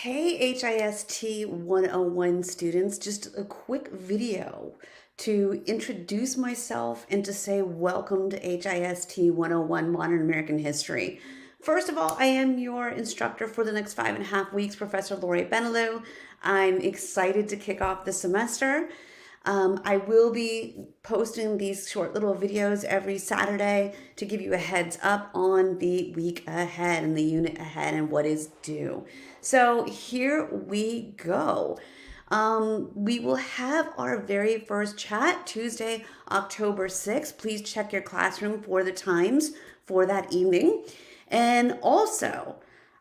Hey HIST 101 students, just a quick video to introduce myself and to say welcome to HIST 101 Modern American History. First of all, I am your instructor for the next 5.5 weeks, Professor Lori Benelou. I'm excited to kick off the semester. I will be posting these short little videos every Saturday to give you a heads up on the week ahead and the unit ahead and what is due. So here we go. We will have our very first chat Tuesday, October 6th. Please check your classroom for the times for that evening. And also,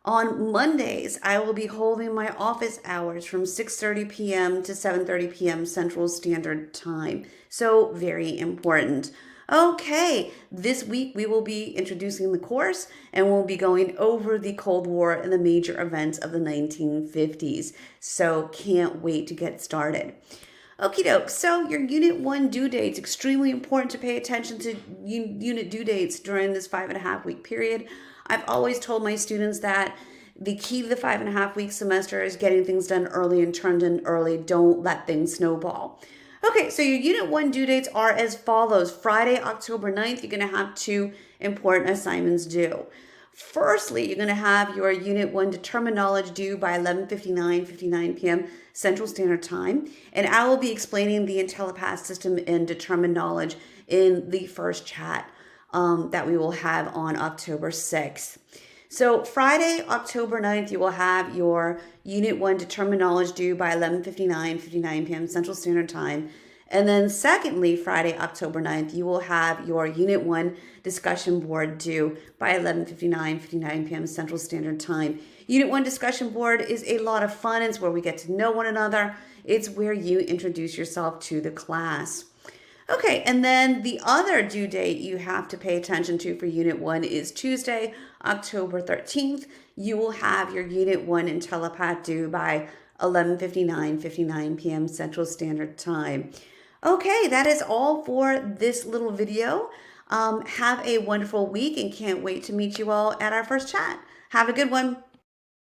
on Mondays, I will be holding my office hours from 6:30 p.m. to 7:30 p.m. Central Standard Time. So very important. Okay, this week we will be introducing the course and we'll be going over the Cold War and the major events of the 1950s. So can't wait to get started. Okie doke, so your Unit 1 due dates, extremely important to pay attention to unit due dates during this 5.5 week period. I've always told my students that the key to the 5.5 week semester is getting things done early and turned in early. Don't let things snowball. Okay, so your Unit 1 due dates are as follows. Friday, October 9th, you're going to have two important assignments due. Firstly, you're going to have your Unit 1 Determined Knowledge due by 11:59 p.m. Central Standard Time. And I will be explaining the IntelliPath system and Determined Knowledge in the first chat that we will have on October 6th. So Friday, October 9th, you will have your Unit 1 Determined Knowledge due by 11:59 p.m. Central Standard Time. And then secondly, Friday, October 9th, you will have your Unit 1 discussion board due by 11:59 p.m. Central Standard Time. Unit 1 discussion board is a lot of fun. It's where we get to know one another. It's where you introduce yourself to the class. Okay, and then the other due date you have to pay attention to for Unit 1 is Tuesday, October 13th. You will have your Unit 1 IntelliPath due by 11:59 p.m. Central Standard Time. Okay, that is all for this little video. Have a wonderful week and can't wait to meet you all at our first chat. Have a good one.